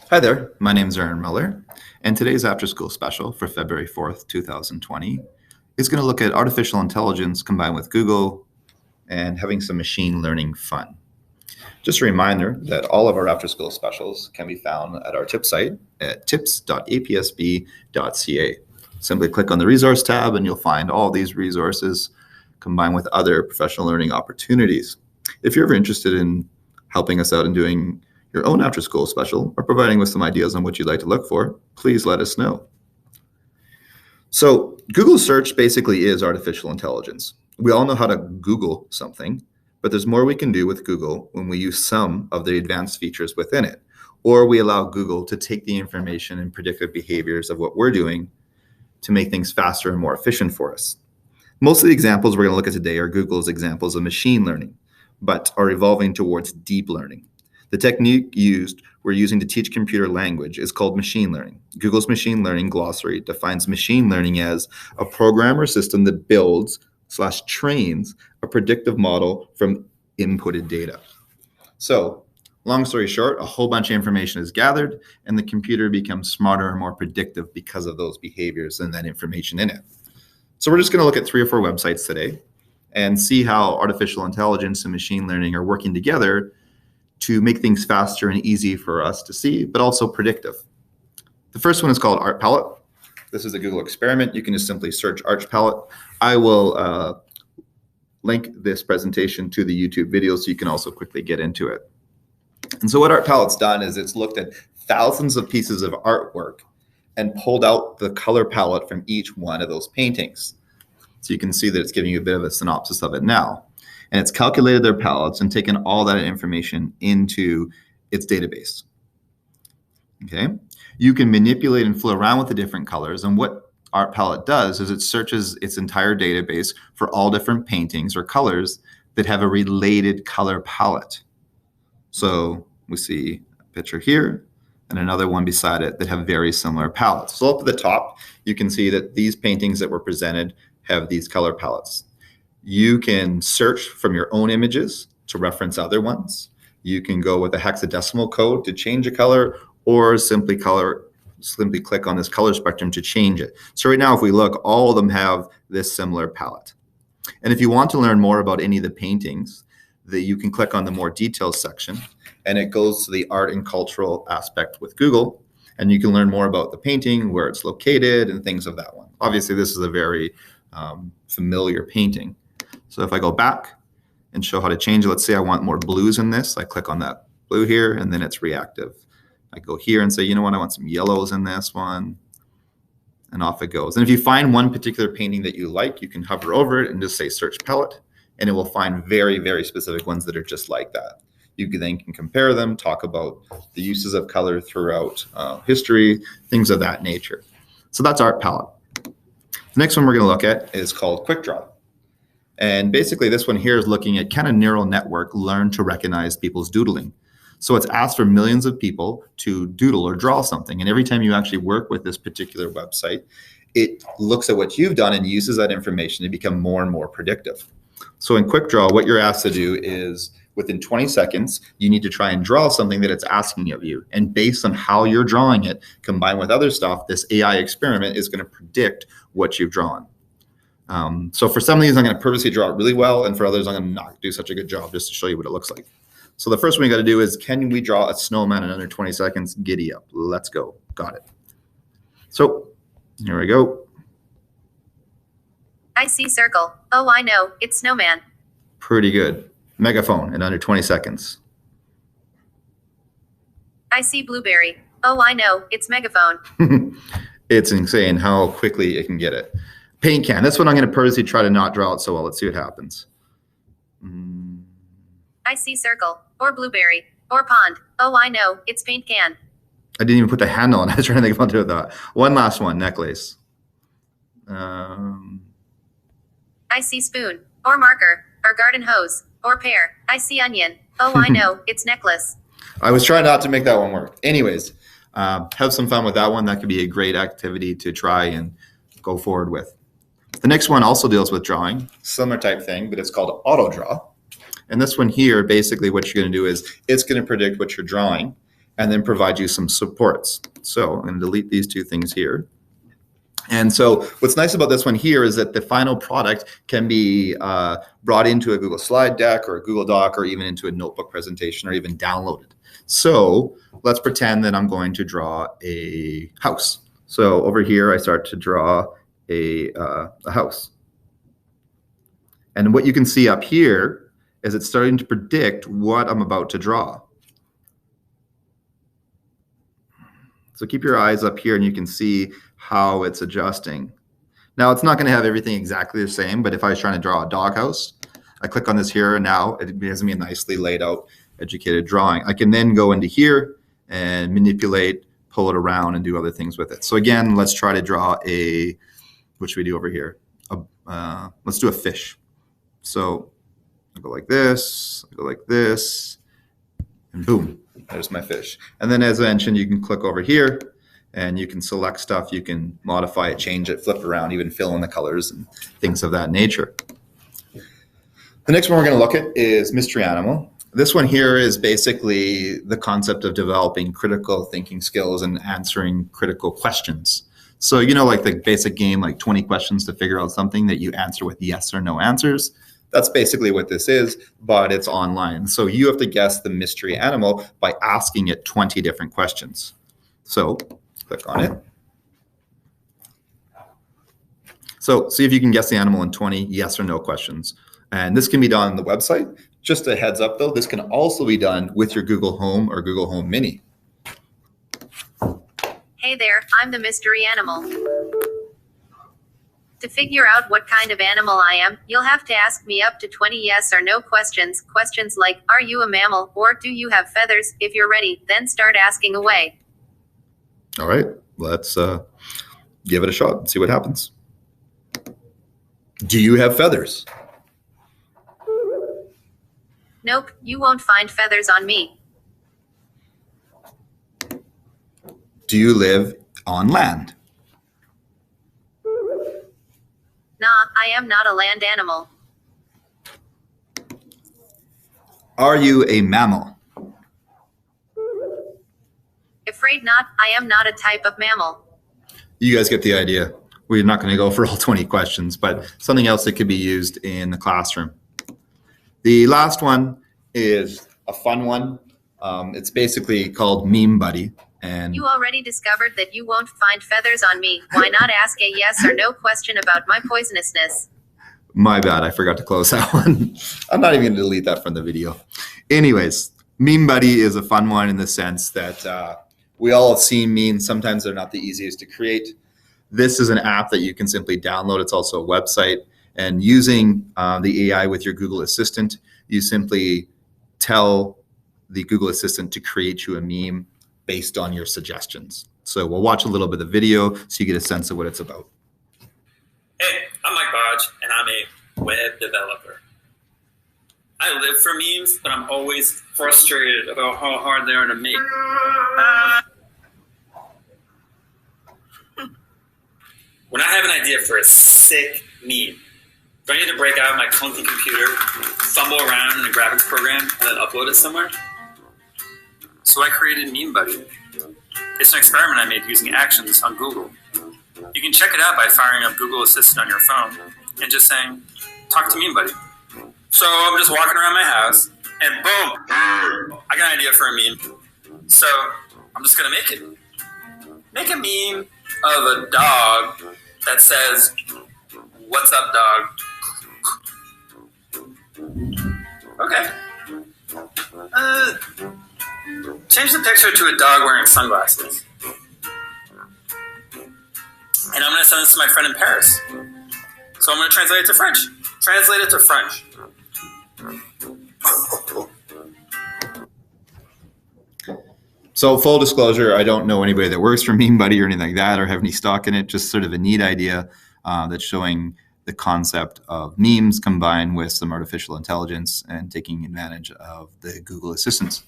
Hi there, my name is Aaron Miller, and today's after school special for February 4th, 2020 is going to look at artificial intelligence combined with Google and having some machine learning fun. Just a reminder that all of our after school specials can be found at our tip site at tips.apsb.ca. Simply click on the resource tab and you'll find all these resources combined with other professional learning opportunities. If you're ever interested in helping us out in doing your own after school special or providing with some ideas on what you'd like to look for, please let us know. So Google search basically is artificial intelligence. We all know how to Google something, but there's more we can do with Google when we use some of the advanced features within it, or we allow Google to take the information and predictive behaviors of what we're doing to make things faster and more efficient for us. Most of the examples we're going to look at today are Google's examples of machine learning, but are evolving towards deep learning. The technique we're using to teach computer language is called machine learning. Google's machine learning glossary defines machine learning as a program or system that builds/trains a predictive model from inputted data. So, long story short, a whole bunch of information is gathered and the computer becomes smarter and more predictive because of those behaviors and that information in it. So we're just going to look at 3 or 4 websites today and see how artificial intelligence and machine learning are working together to make things faster and easy for us to see, but also predictive. The first one is called Art Palette. This is a Google experiment. You can just simply search Art Palette. I will link this presentation to the YouTube video so you can also quickly get into it. And so what Art Palette's done is it's looked at thousands of pieces of artwork and pulled out the color palette from each one of those paintings. So you can see that it's giving you a bit of a synopsis of it now. And it's calculated their palettes and taken all that information into its database. Okay, you can manipulate and fool around with the different colors. And what Art Palette does is it searches its entire database for all different paintings or colors that have a related color palette. So we see a picture here and another one beside it that have very similar palettes. So up at the top, you can see that these paintings that were presented have these color palettes. You can search from your own images to reference other ones. You can go with a hexadecimal code to change a color, or simply click on this color spectrum to change it. So right now, if we look, all of them have this similar palette. And if you want to learn more about any of the paintings, you can click on the more details section, and it goes to the art and cultural aspect with Google, and you can learn more about the painting, where it's located, and things of that one. Obviously, this is a very familiar painting. So if I go back and show how to change it, let's say I want more blues in this. I click on that blue here, and then it's reactive. I go here and say, you know what, I want some yellows in this one, and off it goes. And if you find one particular painting that you like, you can hover over it and just say search palette, and it will find very, very specific ones that are just like that. You then can compare them, talk about the uses of color throughout history, things of that nature. So that's Art Palette. The next one we're going to look at is called Quick Draw. And basically this one here is looking at, can a neural network learn to recognize people's doodling? So it's asked for millions of people to doodle or draw something. And every time you actually work with this particular website, it looks at what you've done and uses that information to become more and more predictive. So in Quick Draw, what you're asked to do is within 20 seconds, you need to try and draw something that it's asking of you. And based on how you're drawing it, combined with other stuff, this AI experiment is going to predict what you've drawn. So for some of these, I'm going to purposely draw it really well. And for others, I'm going to not do such a good job just to show you what it looks like. So the first one you got to do is, can we draw a snowman in under 20 seconds? Giddy up. Let's go. Got it. So here we go. I see circle. Oh, I know. It's snowman. Pretty good. Megaphone in under 20 seconds. I see blueberry. Oh, I know. It's megaphone. It's insane how quickly it can get it. Paint can. That's what I'm going to purposely try to not draw it so well. Let's see what happens. I see circle. Or blueberry. Or pond. Oh, I know. It's paint can. I didn't even put the handle on. I was trying to think about doing that. One last one. Necklace. I see spoon. Or marker. Or garden hose. Or pear. I see onion. Oh, I know. It's necklace. I was trying not to make that one work. Anyways, have some fun with that one. That could be a great activity to try and go forward with. The next one also deals with drawing, similar type thing, but it's called Auto Draw. And this one here, basically what you're going to do is it's going to predict what you're drawing, and then provide you some supports. So I'm going to delete these two things here. And so what's nice about this one here is that the final product can be brought into a Google slide deck or a Google Doc or even into a notebook presentation or even downloaded. So let's pretend that I'm going to draw a house. So over here, I start to draw a house. And what you can see up here is it's starting to predict what I'm about to draw. So keep your eyes up here and you can see how it's adjusting. Now it's not going to have everything exactly the same, but if I was trying to draw a doghouse, I click on this here and now it gives me a nicely laid out, educated drawing. I can then go into here and manipulate, pull it around and do other things with it. So again, let's try to draw what should we do over here? Let's do a fish. So I'll go like this, I'll go like this, and boom, there's my fish. And then as I mentioned, you can click over here and you can select stuff, you can modify it, change it, flip it around, even fill in the colors and things of that nature. The next one we're going to look at is Mystery Animal. This one here is basically the concept of developing critical thinking skills and answering critical questions. So, you know, like the basic game, like 20 questions to figure out something that you answer with yes or no answers. That's basically what this is, but it's online. So you have to guess the mystery animal by asking it 20 different questions. So click on it. So see if you can guess the animal in 20 yes or no questions. And this can be done on the website. Just a heads up though, this can also be done with your Google Home or Google Home Mini. Hey there, I'm the mystery animal. To figure out what kind of animal I am, you'll have to ask me up to 20 yes or no questions. Questions like, are you a mammal, or do you have feathers? If you're ready, then start asking away. All right, let's give it a shot and see what happens. Do you have feathers? Nope, you won't find feathers on me. Do you live on land? Nah, I am not a land animal. Are you a mammal? Afraid not, I am not a type of mammal. You guys get the idea. We're not going to go for all 20 questions, but something else that could be used in the classroom. The last one is a fun one. It's basically called Meme Buddy. And you already discovered that you won't find feathers on me. Why not ask a yes or no question about my poisonousness? My bad, I forgot to close that one. I'm not even going to delete that from the video. Anyways, Meme Buddy is a fun one in the sense that we all have seen memes. Sometimes they're not the easiest to create. This is an app that you can simply download. It's also a website. And using the AI with your Google Assistant, you simply tell the Google Assistant to create you a meme based on your suggestions. So we'll watch a little bit of the video so you get a sense of what it's about. Hey, I'm Mike Bodge, and I'm a web developer. I live for memes, but I'm always frustrated about how hard they are to make. When I have an idea for a sick meme, do I need to break out my clunky computer, fumble around in a graphics program, and then upload it somewhere? So I created Meme Buddy. It's an experiment I made using actions on Google. You can check it out by firing up Google Assistant on your phone and just saying, talk to Meme Buddy. So I'm just walking around my house and boom, I got an idea for a meme. So I'm just gonna make it. Make a meme of a dog that says, what's up, dog? Okay. Change the picture to a dog wearing sunglasses. And I'm going to send this to my friend in Paris. So I'm going to translate it to French. Translate it to French. So full disclosure, I don't know anybody that works for Meme Buddy or anything like that or have any stock in it. Just sort of a neat idea that's showing the concept of memes combined with some artificial intelligence and taking advantage of the Google Assistants.